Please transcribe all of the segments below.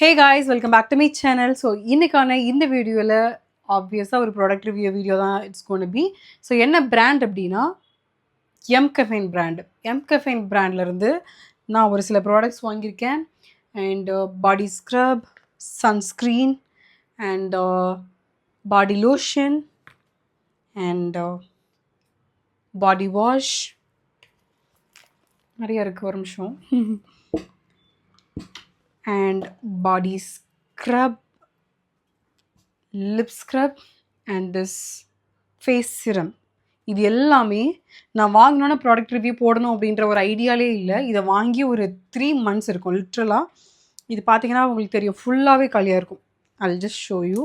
Hey guys, welcome back to my channel. So இன்னைக்கான இந்த வீடியோவில் ஆப்வியஸாக ஒரு ப்ராடக்ட் ரிவ்யூ வீடியோ தான் இட்ஸ் கோன் பி. ஸோ என்ன பிராண்ட் அப்படின்னா எம்கஃபைன் பிராண்ட். எம்கஃபைன் பிராண்ட்லேருந்து நான் ஒரு சில ப்ராடக்ட்ஸ் வாங்கியிருக்கேன். And body scrub, sunscreen and body lotion and body wash நிறைய இருக்குது, ஒரு நிமிஷம். and body scrub, lip scrub and this face serum. இது எல்லாமே நான் வாங்கினோன்னா ப்ராடக்ட் ரிவ்யூ போடணும் அப்படின்ற ஒரு ஐடியாலே இல்லை. இதை வாங்கி ஒரு 3 months இருக்கும் லிட்ரலாக. இது பார்த்தீங்கன்னா உங்களுக்கு தெரியும், ஃபுல்லாகவே காலியாக இருக்கும். I'll just show you.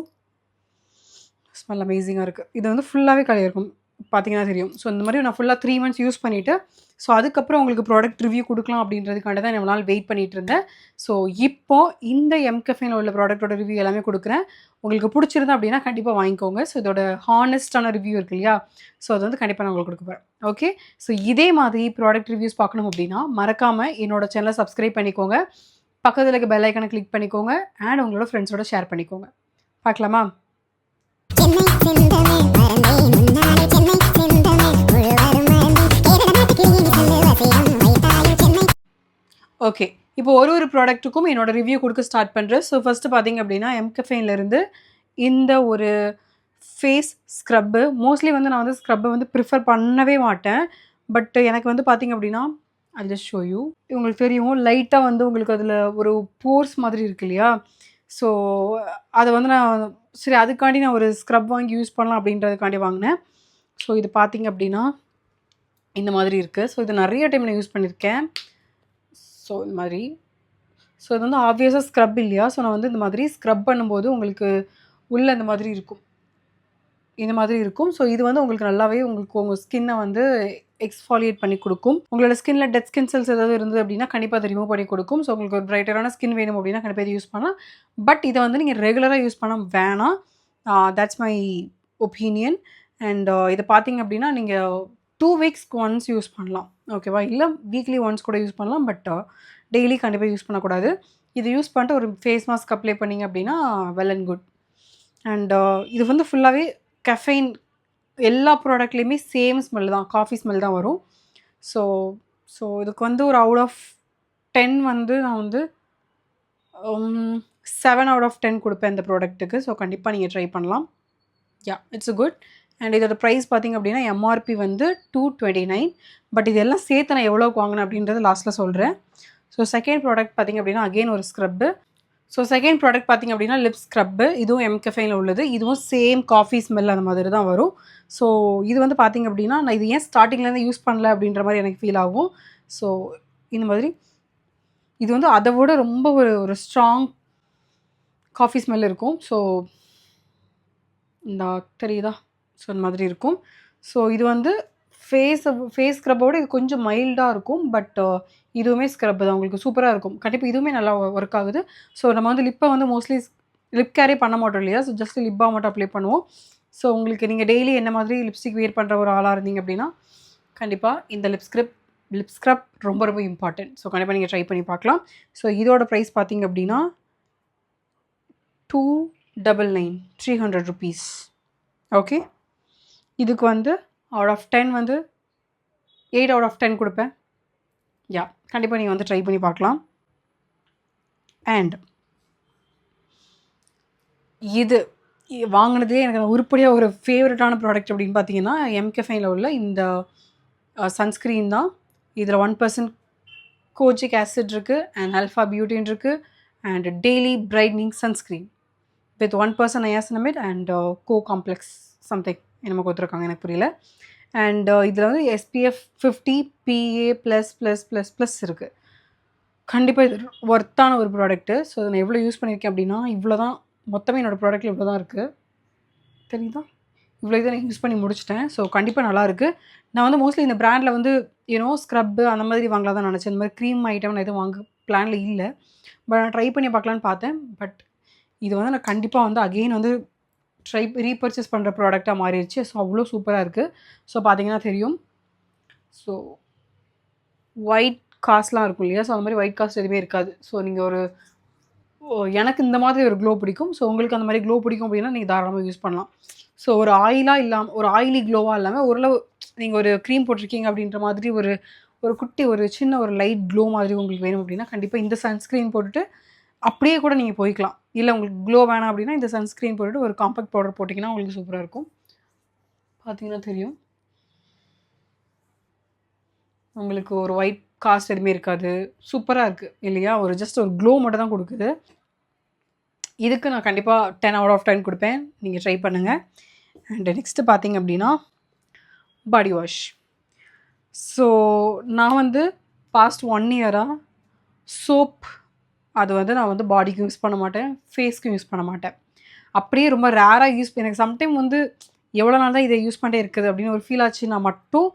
Smell அமேசிங்காக இருக்குது. இது வந்து ஃபுல்லாகவே காலியாக இருக்கும், பார்த்தீங்கன்னா தெரியும். ஸோ இந்த மாதிரி நான் ஃபுல்லாக 3 months யூஸ் பண்ணிவிட்டு ஸோ அதுக்கப்புறம் உங்களுக்கு ப்ராடக்ட் ரிவ்யூ கொடுக்கலாம் அப்படின்றதுக்காண்டி தான் எவ்வளோ நாள் வெயிட் பண்ணிகிட்டு இருந்தேன். ஸோ இப்போது இந்த எம்கஃபைனில் உள்ள ப்ராடக்ட்டோட ரிவ்யூ எல்லாமே கொடுக்குறேன். உங்களுக்கு பிடிச்சிருந்தா அப்படின்னா கண்டிப்பாக வாங்கிக்கோங்க. ஸோ இதோட ஹானஸ்டான ரிவ்யூ இருக்கு இல்லையா, ஸோ அது வந்து கண்டிப்பாக நான் உங்களுக்கு கொடுக்க போகிறேன். ஓகே, ஸோ இதே மாதிரி ப்ராடக்ட் ரிவ்யூஸ் பார்க்கணும் அப்படின்னா மறக்காமல் என்னோட சேனலை சப்ஸ்கிரைப் பண்ணிக்கோங்க, பக்கத்தில் இருக்க பெல் ஐக்கானை கிளிக் பண்ணிக்கோங்க அண்ட் உங்களோட ஃப்ரெண்ட்ஸோட ஷேர் பண்ணிக்கோங்க. பார்க்கலாமா? ஓகே, இப்போ ஒரு ப்ராடக்ட்டுக்கும் என்னோட ரிவ்யூ கொடுக்க ஸ்டார்ட் பண்ணுறேன். ஸோ ஃபஸ்ட்டு பார்த்தீங்க அப்படின்னா எம்கஃபைன்லேருந்து இந்த ஒரு ஃபேஸ் ஸ்க்ரப்பு. மோஸ்ட்லி வந்து நான் வந்து ஸ்க்ரப்பை வந்து ப்ரிஃபர் பண்ணவே மாட்டேன். பட் எனக்கு வந்து பார்த்தீங்க அப்படின்னா I'll just show you. உங்களுக்கு தெரியும், லைட்டாக வந்து உங்களுக்கு அதில் ஒரு போர்ஸ் மாதிரி இருக்கு இல்லையா, ஸோ அதை வந்து நான் சரி அதுக்காண்டி நான் ஒரு ஸ்க்ரப் வாங்கி யூஸ் பண்ணலாம் அப்படின்றதுக்காண்டி வாங்கினேன். ஸோ இது பார்த்தீங்க அப்படின்னா இந்த மாதிரி இருக்குது. ஸோ இது நிறைய டைம் நான் யூஸ் பண்ணியிருக்கேன். ஸோ இந்த மாதிரி, ஸோ இது வந்து ஆப்வியஸாக ஸ்க்ரப் இல்லையா, ஸோ நான் வந்து இந்த மாதிரி ஸ்க்ரப் பண்ணும்போது உங்களுக்கு உள்ளே இந்த மாதிரி இருக்கும், இந்த மாதிரி இருக்கும். ஸோ இது வந்து உங்களுக்கு நல்லாவே உங்களுக்கு உங்கள் ஸ்கின்னை வந்து எக்ஸ்ஃபாலியேட் பண்ணி கொடுக்கும். உங்களோட ஸ்கின்ல டெட் ஸ்கின் செல்ஸ் ஏதாவது இருந்தது அப்படின்னா கண்டிப்பாக அதை ரிமூவ் பண்ணி கொடுக்கும். ஸோ உங்களுக்கு ஒரு பிரைட்டரான ஸ்கின் வேணும் அப்படின்னா கண்டிப்பாக இதை யூஸ் பண்ணலாம். பட் இதை வந்து நீங்கள் ரெகுலராக யூஸ் பண்ண வேணாம். That's my opinion. அண்ட் இதை பார்த்தீங்க அப்படின்னா நீங்கள் 2 weeks ஒன்ஸ் யூஸ் பண்ணலாம், ஓகேவா? இல்லை வீக்லி ஒன்ஸ் கூட யூஸ் பண்ணலாம். பட் டெய்லி கண்டிப்பாக யூஸ் பண்ணக்கூடாது. இது யூஸ் பண்ணிட்டு ஒரு ஃபேஸ் மாஸ்க் அப்ளை பண்ணிங்க அப்படின்னா வெல் அண்ட் குட். அண்ட் இது வந்து ஃபுல்லாகவே கெஃபைன், எல்லா ப்ராடக்ட்லேயுமே சேம் ஸ்மெல் தான், காஃபி ஸ்மெல் தான் வரும். ஸோ ஸோ இதுக்கு வந்து ஒரு அவுட் ஆஃப் 10 வந்து நான் வந்து 7 out of 10 கொடுப்பேன் இந்த ப்ராடக்ட்டுக்கு. ஸோ கண்டிப்பாக நீங்கள் ட்ரை பண்ணலாம். யா, இட்ஸ் குட். அண்ட் இதோட ப்ரைஸ் பார்த்திங்க அப்படின்னா எம்ஆர்பி வந்து 229. பட் இதெல்லாம் சேர்த்து நான் எவ்வளோக்கு வாங்கினேன் அப்படின்றது லாஸ்ட்டில் சொல்கிறேன். ஸோ செகண்ட் ப்ராடக்ட் பார்த்திங்க அப்படின்னா அகெயின் ஒரு ஸ்க்ரப்பு. ஸோ செகண்ட் ப்ராடக்ட் பார்த்திங்க அப்படின்னா லிப் ஸ்க்ரப்பு. இதுவும் எம்கஃபைனில் உள்ளது. இதுவும் சேம் காஃபி ஸ்மெல் அந்த மாதிரி தான் வரும். ஸோ இது வந்து பார்த்திங்க அப்படின்னா நான் இது ஏன் ஸ்டார்டிங்லேருந்து யூஸ் பண்ணல அப்படின்ற மாதிரி எனக்கு ஃபீல் ஆகும். ஸோ இந்த மாதிரி இது வந்து அதை விட ரொம்ப ஒரு ஸ்ட்ராங் காஃபி ஸ்மெல் இருக்கும். ஸோ இந்த தெரியுதா, ஸோ இந்த மாதிரி இருக்கும். ஸோ இது வந்து ஃபேஸ் ஸ்க்ரப்போடு இது கொஞ்சம் மைல்டாக இருக்கும். பட் இதுவுமே ஸ்க்ரப் தான், உங்களுக்கு சூப்பராக இருக்கும். கண்டிப்பாக இதுவுமே நல்லா ஒர்க் ஆகுது. ஸோ நம்ம வந்து லிப்பை வந்து மோஸ்ட்லி லிப் கேரே பண்ண மாட்டோம் இல்லையா, ஸோ ஜஸ்ட் லிப்பாக மட்டும் அப்ளை பண்ணுவோம். ஸோ உங்களுக்கு நீங்கள் டெய்லி என்ன மாதிரி லிப்ஸ்டிக் வியர் பண்ணுற ஒரு ஆளாக இருந்தீங்க அப்படின்னா கண்டிப்பாக இந்த லிப் ஸ்க்ரப் ரொம்ப ரொம்ப இம்பார்ட்டன்ட். ஸோ கண்டிப்பாக நீங்கள் ட்ரை பண்ணி பார்க்கலாம். ஸோ இதோட ப்ரைஸ் பார்த்தீங்க அப்படின்னா 299, 300 rupees. ஓகே, இதுக்கு வந்து அவுட் ஆஃப் 10 வந்து 8 out of 10 கொடுப்பேன். யா, கண்டிப்பாக நீங்கள் வந்து ட்ரை பண்ணி பார்க்கலாம். அண்ட் இது வாங்கினதே எனக்கு உருப்படியாக ஒரு ஃபேவரட்டான ப்ராடக்ட் அப்படின்னு பார்த்தீங்கன்னா எம்கஃபைனில் உள்ள இந்த சன்ஸ்க்ரீன் தான். இதில் 1% கோஜிக் ஆசிட் இருக்குது அண்ட் ஆல்ஃபா பியூட்டின் இருக்குது and daily brightening sunscreen with 1% niacinamide and co complex something என்னமோ கொடுத்துருக்காங்க, எனக்கு புரியல. அண்ட் இதில் வந்து SPF 50 PA++++ இருக்குது. கண்டிப்பாக இது ஒர்த்தான ஒரு ப்ராடக்ட்டு. ஸோ நான் எவ்வளோ யூஸ் பண்ணியிருக்கேன் அப்படின்னா இவ்வளோ தான், மொத்தமே என்னோடய ப்ராடக்ட்டில் இவ்வளோ தான் இருக்குது, தெரியுதா? இவ்வளோ இதை நான் யூஸ் பண்ணி முடிச்சிட்டேன். ஸோ கண்டிப்பாக நல்லாயிருக்கு. நான் வந்து மோஸ்ட்லி இந்த ப்ராண்டில் வந்து ஸ்க்ரப்பு அந்த மாதிரி வாங்கலாம் தான் நினச்சேன். இந்த மாதிரி க்ரீம் ஐட்டம் நான் எதுவும் வாங்க பிளானில் இல்லை. பட் நான் ட்ரை பண்ணி பார்க்கலான்னு பார்த்தேன். பட் இது வந்து நான் கண்டிப்பாக வந்து அகெயின் வந்து ரீபர்ச்சேஸ் பண்ணுற ப்ராடக்டாக மாறிடுச்சு. ஸோ அவ்வளோ சூப்பராக இருக்குது. ஸோ பார்த்தீங்கன்னா தெரியும். ஸோ ஒயிட் காஸ்ட்லாம் இருக்கும் இல்லையா, ஸோ அந்த மாதிரி ஒயிட் காஸ்ட் எதுவுமே இருக்காது. ஸோ நீங்கள் எனக்கு இந்த மாதிரி ஒரு க்ளோ பிடிக்கும். ஸோ உங்களுக்கு அந்த மாதிரி க்ளோ பிடிக்கும் அப்படின்னா நீங்கள் தாராளமாக யூஸ் பண்ணலாம். ஸோ ஒரு ஒரு ஆயிலி க்ளோவாக இல்லாமல் ஓரளவு நீங்கள் ஒரு க்ரீம் போட்டிருக்கீங்க அப்படின்ற மாதிரி ஒரு ஒரு குட்டி ஒரு சின்ன ஒரு லைட் க்ளோ மாதிரி உங்களுக்கு வேணும் அப்படின்னா கண்டிப்பாக இந்த சன்ஸ்க்ரீன் போட்டுட்டு அப்படியே கூட நீங்கள் போய்க்கலாம். இல்லை உங்களுக்கு க்ளோ வேணாம் அப்படின்னா இந்த சன்ஸ்க்ரீன் போட்டுட்டு ஒரு காம்பேக்ட் பவுடர் போட்டிங்கன்னா உங்களுக்கு சூப்பராக இருக்கும். பார்த்தீங்கன்னா தெரியும். உங்களுக்கு ஒரு ஒயிட் காஸ்ட் எதுவுமே இருக்காது. சூப்பராக இருக்குது இல்லையா? ஒரு ஜஸ்ட் ஒரு க்ளோ மட்டும் தான் கொடுக்குது. இதுக்கு நான் கண்டிப்பாக 10 out of 10 கொடுப்பேன். நீங்கள் ட்ரை பண்ணுங்கள். அண்ட் நெக்ஸ்ட்டு பார்த்தீங்க அப்படின்னா பாடி வாஷ். ஸோ நான் வந்து பாஸ்ட் 1 இயராக சோப் அது வந்து நான் வந்து பாடிக்கும் யூஸ் பண்ண மாட்டேன், ஃபேஸ்க்கும் யூஸ் பண்ண மாட்டேன். அப்படியே ரொம்ப ரேராக எனக்கு சம்டைம் வந்து எவ்வளோ நாள் தான் இதை யூஸ் பண்ணிட்டே இருக்குது அப்படின்னு ஒரு ஃபீல் ஆச்சுன்னா மட்டும்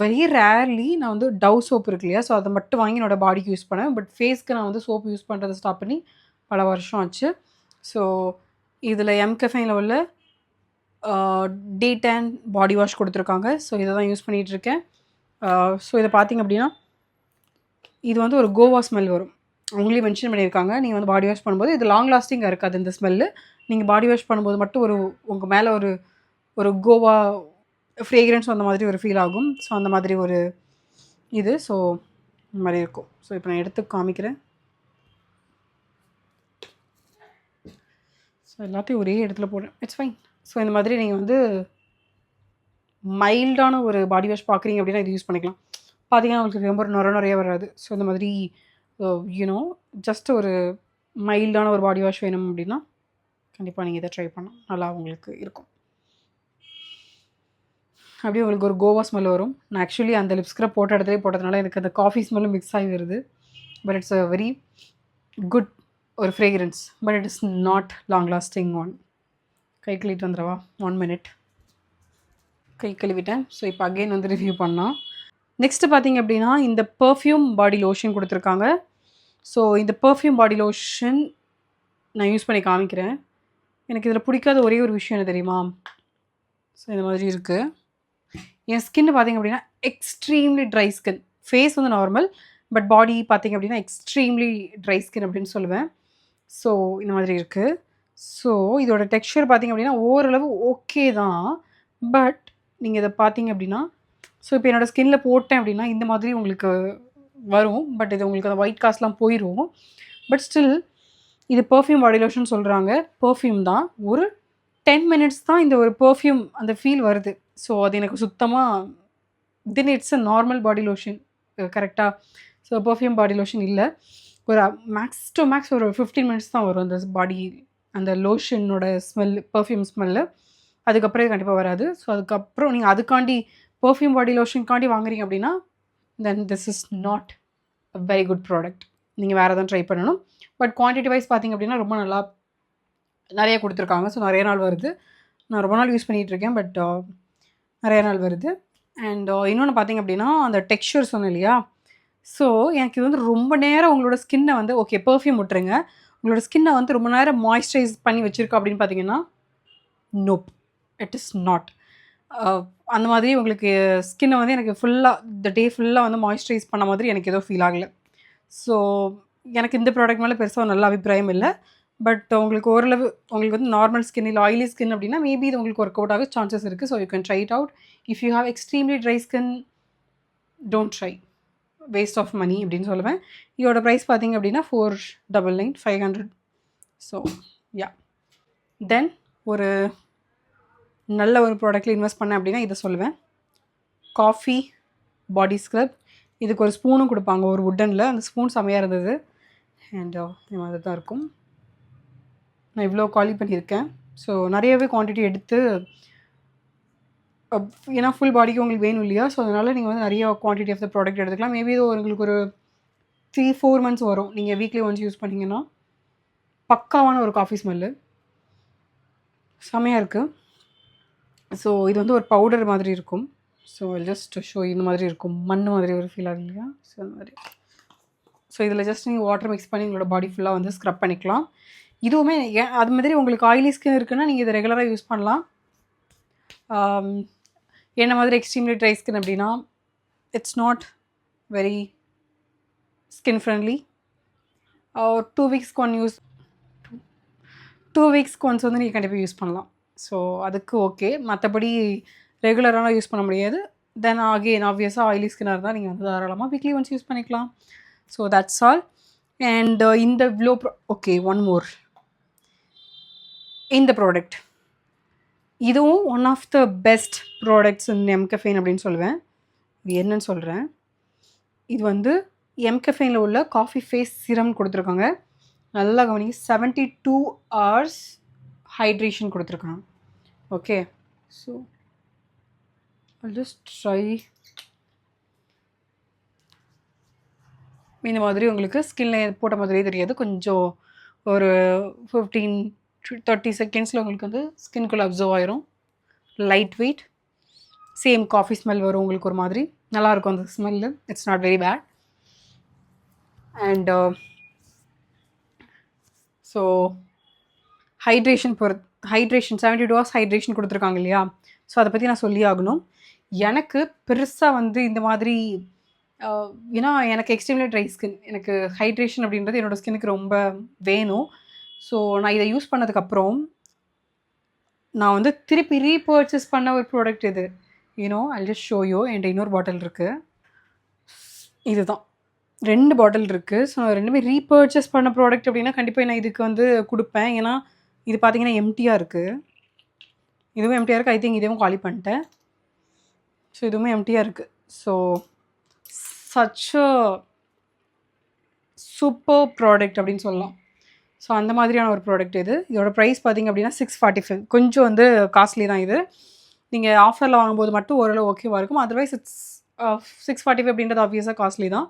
வெரி ரேர்லி நான் வந்து டவ் சோப் இருக்கு இல்லையா, ஸோ அதை மட்டும் வாங்கி என்னோடய பாடிக்கு யூஸ் பண்ணேன். பட் ஃபேஸ்க்கு நான் வந்து சோப் யூஸ் பண்ணுறதை ஸ்டாப் பண்ணி பல வருஷம் ஆச்சு. ஸோ இதில் எம்கெஃபைனில் உள்ள டே டேன் பாடி வாஷ் கொடுத்துருக்காங்க. ஸோ இதை தான் யூஸ் பண்ணிகிட்ருக்கேன். ஸோ இதை பார்த்திங்க அப்படின்னா இது வந்து ஒரு கோவா ஸ்மெல் வரும். அவங்களே மென்ஷன் பண்ணியிருக்காங்க. நீங்கள் வந்து பாடி வாஷ் பண்ணும்போது இது லாங் லாஸ்டிங்காக இருக்காது இந்த ஸ்மெல்லு. நீங்கள் பாடி வாஷ் பண்ணும்போது மட்டும் உங்கள் மேலே ஒரு கோவா ஃப்ரேக்ரன்ஸ் அந்த மாதிரி ஒரு ஃபீல் ஆகும். ஸோ அந்த மாதிரி ஒரு இது ஸோ இந்த மாதிரி இருக்கும். ஸோ இப்போ நான் எடுத்து காமிக்கிறேன். ஸோ எல்லாத்தையும் ஒரே இடத்துல போடுறேன். It's fine. ஸோ இந்த மாதிரி நீங்கள் வந்து மைல்டான ஒரு பாடி வாஷ் பார்க்குறீங்க அப்படின்னா இது யூஸ் பண்ணிக்கலாம். பார்த்தீங்கன்னா உங்களுக்கு ரொம்ப நிறைய வராது. ஸோ இந்த மாதிரி யூனோ ஜஸ்ட் ஒரு மைல்டான ஒரு பாடி வாஷ் வேணும் அப்படின்னா கண்டிப்பாக நீங்கள் இதை ட்ரை பண்ணலாம். நல்லா உங்களுக்கு இருக்கும். அப்படியே உங்களுக்கு ஒரு கோவா ஸ்மெல் வரும். நான் ஆக்சுவலி அந்த லிப் ஸ்க்ரப் போட்ட இடத்துலேயே போட்டதுனால எனக்கு அந்த காஃபி ஸ்மெல்லும் மிக்ஸ் ஆகி வருது. But it's a very good ஒரு fragrance. But it is not long lasting one. கை கழுவிட்டு வந்துடவா? 1 minute. கை கழுவிட்டேன். ஸோ இப்போ அகெயின் வந்து ரிவ்யூ பண்ணலாம். நெக்ஸ்ட்டு பார்த்தீங்க அப்படின்னா இந்த பர்ஃப்யூம் பாடி லோஷன் கொடுத்துருக்காங்க. ஸோ இந்த பர்ஃப்யூம் பாடி லோஷன் நான் யூஸ் பண்ணி காமிக்கிறேன். எனக்கு இதில் பிடிக்காத ஒரே ஒரு விஷயம் என்ன தெரியுமா? ஸோ இந்த மாதிரி இருக்குது. என் ஸ்கின்னு பார்த்திங்க அப்படின்னா எக்ஸ்ட்ரீம்லி ட்ரை ஸ்கின். ஃபேஸ் வந்து நார்மல், பட் பாடி பார்த்திங்க அப்படின்னா எக்ஸ்ட்ரீம்லி ட்ரை ஸ்கின் அப்படின்னு சொல்லுவேன். ஸோ இந்த மாதிரி இருக்குது. ஸோ இதோட டெக்ஸ்சர் பார்த்திங்க அப்படின்னா ஓரளவு ஓகே தான். பட் நீங்கள் இதை பார்த்தீங்க அப்படின்னா ஸோ இப்போ என்னோடய ஸ்கின்னில் போட்டேன் அப்படின்னா இந்த மாதிரி உங்களுக்கு வரும். பட் இது உங்களுக்கு அந்த ஒயிட் காஸ்ட்லாம் போயிடும். பட் ஸ்டில் இது பர்ஃப்யூம் பாடி லோஷன் சொல்கிறாங்க. பர்ஃப்யூம் தான். ஒரு 10 minutes தான் இந்த ஒரு பர்ஃப்யூம் அந்த ஃபீல் வருது. ஸோ அது எனக்கு சுத்தமாக then it's a normal body lotion. கரெக்டாக? ஸோ பர்ஃப்யூம் பாடி லோஷன் இல்லை. ஒரு மேக்ஸ் டு மேக்ஸ் ஒரு 15 minutes தான் வரும் அந்த பாடி அந்த லோஷனோட ஸ்மெல், பர்ஃப்யூம் ஸ்மெல்லு. அதுக்கப்புறம் கண்டிப்பாக வராது. ஸோ அதுக்கப்புறம் நீங்கள் அதுக்காண்டி பர்ஃப்யூம் பாடி லோஷனுக்காண்டி வாங்குறீங்க அப்படின்னா then this is not a very good product. நீங்கள் வேறு எதாவது ட்ரை பண்ணணும். பட் குவான்டிட்டி வைஸ் பார்த்திங்க அப்படின்னா ரொம்ப நல்லா நிறைய கொடுத்துருக்காங்க. ஸோ நிறைய நாள் வருது. நான் ரொம்ப நாள் யூஸ் பண்ணிகிட்ருக்கேன். பட் நிறைய நாள் வருது. அண்ட் இன்னொன்று பார்த்திங்க அப்படின்னா அந்த டெக்ஸ்சர் சொன்னேன் இல்லையா? ஸோ எனக்கு இது வந்து ரொம்ப நேரம் உங்களோட ஸ்கின்னை வந்து ஓகே பர்ஃப்யூம் விட்டுருங்க, உங்களோட ஸ்கின்னை வந்து ரொம்ப நேரம் மாய்ஸ்சரைஸ் பண்ணி வச்சுருக்கோம் அப்படின்னு பார்த்தீங்கன்னா நோப், இட் இஸ் நாட். அந்த மாதிரி உங்களுக்கு ஸ்கின்னை வந்து எனக்கு ஃபுல்லாக இந்த டே ஃபுல்லாக வந்து மாய்ஸ்சரைஸ் பண்ண மாதிரி எனக்கு எதுவும் ஃபீல் ஆகலை. ஸோ எனக்கு இந்த ப்ராடக்ட் மேலே பெருசாக நல்ல அபிப்பிராயம் இல்லை. பட் உங்களுக்கு ஓரளவு உங்களுக்கு வந்து நார்மல் ஸ்கின் இல்லை ஆயிலி ஸ்கின் அப்படின்னா மேபி இது உங்களுக்கு ஒர்க் அவுட் ஆக சான்சஸ் இருக்குது. So you can try it out. If you have extremely dry skin don't try, waste of money அப்படின்னு சொல்லுவேன். இதோட ப்ரைஸ் பார்த்திங்க அப்படின்னா 499, 500. ஸோ யா, தென் ஒரு நல்ல ஒரு ப்ராடக்ட்டில் இன்வெஸ்ட் பண்ணேன் அப்படின்னா இதை சொல்லுவேன். காஃபி பாடி ஸ்க்ரப். இதுக்கு ஒரு ஸ்பூனும் கொடுப்பாங்க ஒரு வுட்டனில். அந்த ஸ்பூன் செம்மையாக இருந்தது. அண்ட் இந்த மாதிரி தான் இருக்கும். நான் இவ்வளோ காலி பண்ணியிருக்கேன். ஸோ நிறையவே குவான்டிட்டி எடுத்து ஏன்னா ஃபுல் பாடிக்கு உங்களுக்கு வேணும் இல்லையா? ஸோ அதனால் நீங்கள் வந்து நிறைய குவான்டிட்டி ஆஃப் த ப்ராடக்ட் எடுத்துக்கலாம். மேபி இது உங்களுக்கு ஒரு 3-4 months வரும். நீங்கள் வீக்லி ஒன்ஸ் யூஸ் பண்ணிங்கன்னா பக்காவான ஒரு காஃபி ஸ்மெல்லு செம்மையாக இருக்குது. ஸோ இது வந்து ஒரு பவுடர் மாதிரி இருக்கும். ஸோ ஜஸ்ட் ஷோ இந்த மாதிரி இருக்கும். மண் மாதிரி ஒரு ஃபீல் ஆகும் இல்லையா? ஸோ அந்த மாதிரி. ஸோ இதில் ஜஸ்ட் நீங்கள் வாட்டர் மிக்ஸ் பண்ணி உங்களோட பாடி ஃபுல்லாக வந்து ஸ்க்ரப் பண்ணிக்கலாம். இதுவுமே அது மாதிரி உங்களுக்கு ஆயிலி ஸ்கின் இருக்குன்னா நீங்கள் இதை ரெகுலராக யூஸ் பண்ணலாம். என்ன மாதிரி எக்ஸ்ட்ரீம்லி ட்ரை ஸ்கின் அப்படின்னா it's not very skin friendly. 2 வீக்ஸ்க்கு ஒன் யூஸ் 2 வீக்ஸ்க்கு ஒன்ஸ் வந்து நீங்கள் கண்டிப்பாக யூஸ் பண்ணலாம். ஸோ அதுக்கு ஓகே. மற்றபடி ரெகுலராலாம் யூஸ் பண்ண முடியாது. தென் அகெயின் ஆப்வியஸாக ஆயிலி ஸ்கின்னாக இருந்தால் நீங்கள் வந்து தாராளமாக வீக்லி ஒன்ஸ் யூஸ் பண்ணிக்கலாம். So that's all. அண்ட் இந்த இவ்வளோ ஓகே ஒன் மோர். இந்த ப்ராடக்ட் இதுவும் one of the best products in mCaffeine அப்படின்னு சொல்லுவேன். இது என்னன்னு சொல்கிறேன். இது வந்து எம்கஃபைனில் உள்ள காஃபி ஃபேஸ் சிரம் கொடுத்துருக்காங்க. நல்லா கவனிங்க. 72 hours ஹைட்ரேஷன் கொடுத்துருக்காங்க. Okay, so I'll just try. இந்த மாதிரி உங்களுக்கு ஸ்கின்ல போட்ட மாதிரியே தெரியாது. கொஞ்சம் ஒரு 15 to 30 செகண்ட்ஸில் உங்களுக்கு வந்து ஸ்கின்குள்ளே அப்சர்வ் ஆயிரும். Light weight, same coffee smell வரும் உங்களுக்கு ஒரு மாதிரி. நல்லாயிருக்கும் அந்த smell. It's not very bad. And so hydration 72 hours hydration கொடுத்துருக்காங்க இல்லையா? ஸோ அதை பற்றி நான் சொல்லி ஆகணும். எனக்கு பெருசாக வந்து இந்த மாதிரி ஏன்னா எனக்கு எக்ஸ்ட்ரீம்லி ட்ரை ஸ்கின். எனக்கு ஹைட்ரேஷன் அப்படின்றது என்னோடய ஸ்கின்னுக்கு ரொம்ப வேணும். ஸோ நான் இதை யூஸ் பண்ணதுக்கப்புறம் நான் வந்து திருப்பி ரீபர்ச்சேஸ் பண்ண ஒரு ப்ராடக்ட் இது. You know I just show you. என்கிட்ட இன்னொரு பாட்டில் இருக்குது. இதுதான் 2 பாட்டில் இருக்குது. ஸோ ரெண்டுமே ரீபர்ச்சேஸ் பண்ண ப்ராடக்ட் அப்படின்னா கண்டிப்பாக நான் இதுக்கு வந்து கொடுப்பேன். ஏன்னா இது பார்த்தீங்கன்னா எம்டியாக இருக்குது. இதுவும் எம்டியாக இருக்குது. ஐ திங்க் இதுவும் காலி பண்ணிட்டேன். ஸோ இதுவுமே எம்டியாக இருக்குது. So such a super product அப்படின்னு சொல்லலாம். ஸோ அந்த மாதிரியான ஒரு ப்ராடக்ட் இது. இதோட ப்ரைஸ் பார்த்திங்க அப்படின்னா 645. கொஞ்சம் வந்து காஸ்ட்லி தான் இது. நீங்கள் ஆஃபரில் வாங்கும்போது மட்டும் ஓரளவு ஓகேவாக இருக்கும். அதர்வைஸ் இட்ஸ் 645 அப்படின்றது ஆப்வியஸாக காஸ்ட்லி தான்.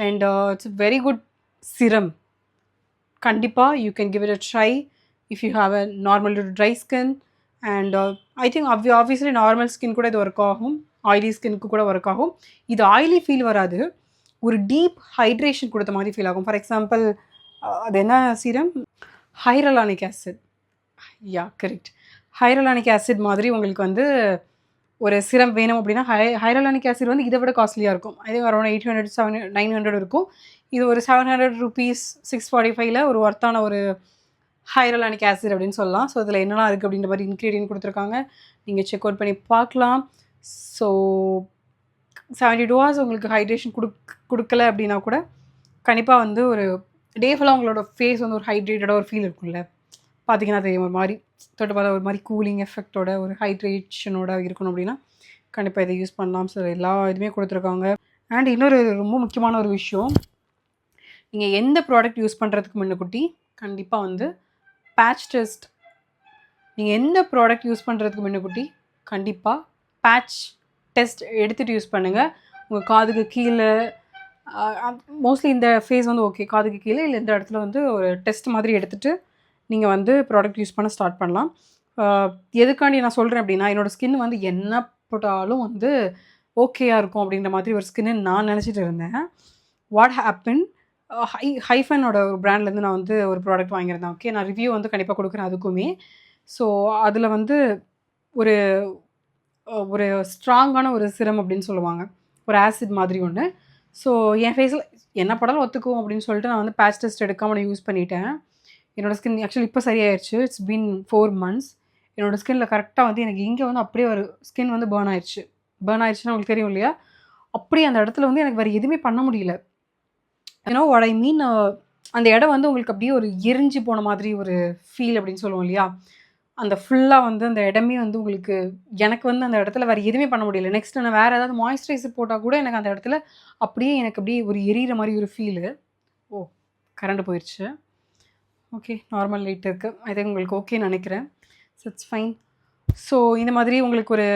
அண்ட் இட்ஸ் வெரி குட் சிரம். கண்டிப்பாக you can give it a try if you have a normal dry skin. And I think obviously normal skin கூட இது ஒர்க் ஆகும். ஆயிலி ஸ்கின்னுக்கு கூட ஒர்க் ஆகும். இது ஆயிலி ஃபீல் வராது. ஒரு டீப் ஹைட்ரேஷன் கொடுத்த மாதிரி ஃபீல் ஆகும். ஃபார் எக்ஸாம்பிள் அது என்ன serum? Hyaluronic acid. Yeah correct. Hyaluronic acid மாதிரி உங்களுக்கு வந்து ஒரு சிரம் வேணும் அப்படின்னா ஹைரலானிக் ஆசிட் வந்து இதை விட காஸ்ட்லியாக இருக்கும். அதே அரௌண்ட் 800 900 இருக்கும். இது ஒரு 700 rupees 645ல் ஒரு ஒர்த்தான ஒரு ஹைரலானிக் ஆசிட் அப்படின்னு சொல்லலாம். ஸோ இதில் என்னெல்லாம் இருக்குது அப்படின்ற மாதிரி இன்க்ரீடியன்ட் கொடுத்துருக்காங்க. நீங்கள் செக் அவுட் பண்ணி பார்க்கலாம். ஸோ 72 hours உங்களுக்கு ஹைட்ரேஷன் கொடுக்கல அப்படின்னா கூட கண்டிப்பாக வந்து ஒரு டே ஃபுல்லாக உங்களோட ஃபேஸ் வந்து ஒரு ஹைட்ரேட்டடாக ஒரு ஃபீல் இருக்கும்ல. பார்த்தீங்கன்னா தெரியும். ஒரு மாதிரி தொட்டு பார்த்தா ஒரு மாதிரி கூலிங் எஃபெக்டோட ஒரு ஹைட்ரேஷனோட இருக்கணும் அப்படின்னா கண்டிப்பாக இதை யூஸ் பண்ணலாம். ஸோ எல்லா இதுவுமே கொடுத்துருக்காங்க. அண்ட் இன்னொரு ரொம்ப முக்கியமான ஒரு விஷயம், நீங்கள் எந்த ப்ராடக்ட் யூஸ் பண்ணுறதுக்கு முன்னக்குட்டி கண்டிப்பாக வந்து பேட்ச் டெஸ்ட். நீங்கள் எந்த ப்ராடக்ட் யூஸ் பண்ணுறதுக்கு முன்னக்குட்டி கண்டிப்பாக பேட்ச் டெஸ்ட் எடுத்துகிட்டு யூஸ் பண்ணுங்கள். உங்கள் காதுக்கு கீழே மோஸ்ட்லி இந்த ஃபேஸ் வந்து ஓகே, காதுக்கு கீழே இல்லை இந்த இடத்துல வந்து ஒரு டெஸ்ட் மாதிரி எடுத்துகிட்டு நீங்கள் வந்து ப்ராடக்ட் யூஸ் பண்ண ஸ்டார்ட் பண்ணலாம். எதுக்காண்டி நான் சொல்கிறேன் அப்படின்னா, என்னோடய ஸ்கின் வந்து என்ன போட்டாலும் வந்து ஓகேயாக இருக்கும் அப்படின்ற மாதிரி ஒரு ஸ்கின்னு நான் நினச்சிட்டு இருந்தேன். வாட் ஹேப்பன், ஹைஃபனோட ஒரு ப்ராண்ட்லேருந்து நான் வந்து ஒரு ப்ராடக்ட் வாங்கியிருந்தேன். ஓகே, நான் ரிவ்யூ வந்து கண்டிப்பாக கொடுக்குறேன் அதுக்குமே. ஸோ அதில் வந்து ஒரு ஒரு ஸ்ட்ராங்கான ஒரு சிரம் அப்படின்னு சொல்லுவாங்க, ஒரு ஆசிட் மாதிரி ஒன்று. ஸோ என் ஃபேஸில் என்ன படம் ஒத்துக்கும் அப்படின்னு சொல்லிட்டு நான் வந்து பேட்ச் டெஸ்ட் எடுக்காமல் நான் யூஸ் பண்ணிட்டேன். என்னோடய ஸ்கின் ஆக்சுவலி இப்போ சரியாயிருச்சு. It's been 4 months. என்னோடய ஸ்கின்னில் கரெக்டாக வந்து எனக்கு இங்கே வந்து அப்படியே ஒரு ஸ்கின் வந்து பேர்ன் ஆயிடுச்சு. பேர்ன் ஆயிடுச்சுன்னா உங்களுக்கு தெரியும் இல்லையா? அப்படியே அந்த இடத்துல வந்து எனக்கு வேறு எதுவுமே பண்ண முடியல. ஏன்னா வாட் ஐ மீன், அந்த இடம் வந்து உங்களுக்கு அப்படியே ஒரு எரிஞ்சு போன மாதிரி ஒரு ஃபீல் அப்படின்னு சொல்லுவோம் இல்லையா? அந்த ஃபுல்லாக வந்து அந்த இடமே வந்து உங்களுக்கு, எனக்கு வந்து அந்த இடத்துல வேறு எதுவுமே பண்ண முடியல. நெக்ஸ்ட் நான் வேறு ஏதாவது மாய்ஸ்சரைசர் போட்டால் கூட எனக்கு அந்த இடத்துல அப்படியே எனக்கு அப்படியே ஒரு எரியிற மாதிரி ஒரு ஃபீலு. ஓ, கரண்ட் போயிடுச்சு. ஓகே, நார்மல் லைட் இருக்குது. ஐ திங்க் உங்களுக்கு ஓகேன்னு நினைக்கிறேன். So it's fine. ஸோ இந்த மாதிரி உங்களுக்கு ஒரு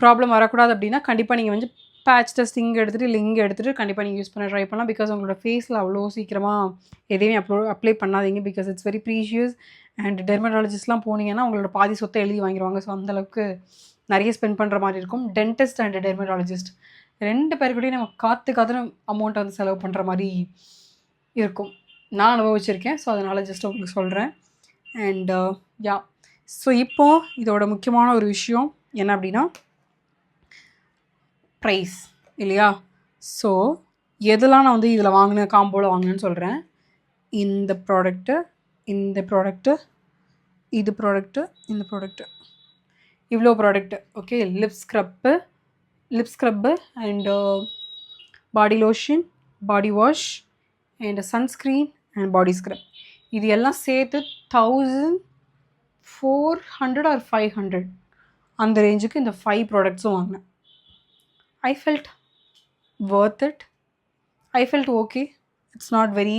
ப்ராப்ளம் வரக்கூடாது அப்படின்னா கண்டிப்பாக நீங்கள் வந்து பேட்ச் டெஸ்ட் இங்கே எடுத்துகிட்டு இல்லை இங்கே எடுத்துகிட்டு கண்டிப்பாக நீங்கள் யூஸ் பண்ண ட்ரை பண்ணலாம். பிகாஸ் உங்களோட ஃபேஸில் அவ்வளோ சீக்கிரமாக எதையுமே அப்ளை பண்ணாதீங்க. Because it's very precious. And டெர்மடாலஜிஸ்ட்லாம் போனீங்கன்னா உங்களோட பாதி சொத்தை எழுதி வாங்கிடுவாங்க. ஸோ அந்தளவுக்கு நிறைய ஸ்பெண்ட் பண்ணுற மாதிரி இருக்கும். டென்டிஸ்ட் அண்ட் டெர்மடாலஜிஸ்ட் 2 பேருக்கூடயும் நம்ம காற்று அமௌண்ட்டை வந்து செலவு பண்ணுற மாதிரி இருக்கும். நான் அனுபவிச்சிருக்கேன். ஸோ அதனால் ஜஸ்ட் உங்களுக்கு சொல்கிறேன். அண்ட் யா, ஸோ இப்போது இதோட முக்கியமான ஒரு விஷயம் என்ன அப்படின்னா ப்ரைஸ் இல்லையா? ஸோ எதெல்லாம் நான் வந்து இதில் வாங்கினேன், காம்போவில் வாங்கினேன்னு சொல்கிறேன். இந்த ப்ராடக்ட்டு, இந்த ப்ராடக்ட்டு, இது ப்ராடக்ட்டு, இந்த ப்ராடக்ட்டு. இவ்வளோ product. Okay. Lip scrub and body lotion, body wash and sunscreen and body scrub. இது எல்லாம் சேர்த்து 1400 ஆர் 500 அந்த ரேஞ்சுக்கு இந்த 5 ப்ராடக்ட்ஸும் வாங்கினேன். I felt worth it. I felt okay. It's not very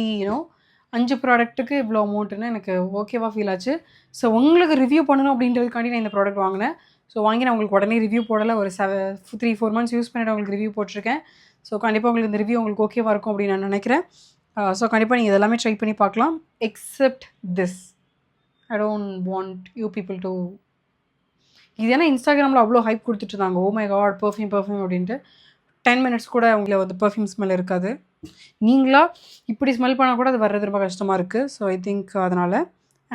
5 ப்ராடக்ட்டுக்கு இவ்வளோ அமௌண்ட்டுன்னு எனக்கு ஓகேவா ஃபீல் ஆச்சு. ஸோ உங்களுக்கு ரிவ்யூ பண்ணணும் அப்படின்றதுக்காண்டி நான் இந்த ப்ராடக்ட் வாங்கினேன். ஸோ வாங்கி நான் உங்களுக்கு உடனே ரிவ்யூ போடலை. ஒரு 3-4 மந்த்ஸ் யூஸ் பண்ணிவிட்டு உங்களுக்கு ரிவ்யூ போட்டிருக்கேன். ஸோ கண்டிப்பாக உங்களுக்கு இந்த ரிவ்யூ உங்களுக்கு ஓகேவாக இருக்கும் அப்படின்னு நான் நினைக்கிறேன். ஸோ கண்டிப்பாக நீங்கள் இதெல்லாமே ட்ரை பண்ணி பார்க்கலாம். Except this, I don't want you people to. இது ஏன்னா இன்ஸ்டாகிராமில் அவ்வளோ ஹைப் கொடுத்துட்ருந்தாங்க. ஓ மை காட் பர்ஃப்யூம் அப்படின்ட்டு. 10 மினிட்ஸ் கூட உங்களை வந்து பர்ஃப்யூம் ஸ்மெல் இருக்காது. நீங்களா இப்படி ஸ்மெல் பண்ணால் கூட அது வர்றது ரொம்ப கஷ்டமாக இருக்குது. ஸோ ஐ திங்க் அதனால்.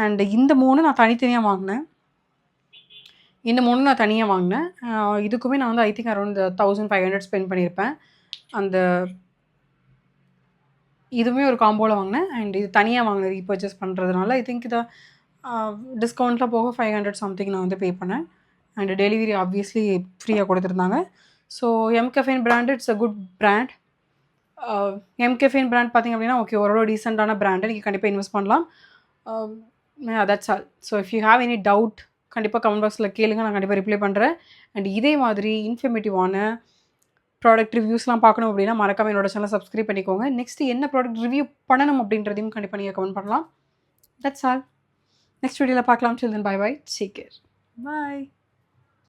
அண்ட் இந்த 3 நான் தனித்தனியாக வாங்கினேன். இதுக்குமே நான் வந்து ஐ திங்க் அரௌண்ட் 1500 ஸ்பெண்ட் பண்ணியிருப்பேன். அந்த இதுவுமே ஒரு காம்போவில் வாங்கினேன். அண்ட் இது தனியாக வாங்கினேன் ரீபர்ச்சேஸ் பண்ணுறதுனால. ஐ திங்க் இதை டிஸ்கவுண்ட்டில் போக 500 சம்திங் நான் வந்து பே பண்ணேன். அண்ட் டெலிவரி ஆப்வியஸ்லி ஃப்ரீயாக கொடுத்துருந்தாங்க. So mCaffeine brand it's a good brand. MCaffeine brand பார்த்திங்க அப்படின்னா ஓகே, ஓரளவு டீசெண்டான பிராண்டு. நீங்கள் கண்டிப்பாக இன்வெஸ்ட் பண்ணலாம். That's all. So if you have any doubt கண்டிப்பாக கமெண்ட் பாக்ஸில் கேளுங்க, நான் கண்டிப்பாக ரிப்ளை பண்ணுறேன். அண்ட் இதே மாதிரி இன்ஃபர்மேட்டிவான ப்ராடக்ட் ரிவ்யூஸ்லாம் பார்க்கணும் அப்படின்னா மறக்காம என்னோட சேனலை சப்ஸ்கிரைப் பண்ணிக்கோங்க. நெக்ஸ்ட்டு என்ன ப்ராடக்ட் ரிவ்யூ பண்ணணும் அப்படின்றதையும் கண்டிப்பாக நீங்கள் கமெண்ட் பண்ணலாம். That's all. நெக்ஸ்ட் வீடியோவில் பார்க்கலாம். Till then bye bye. Take care. பாய்.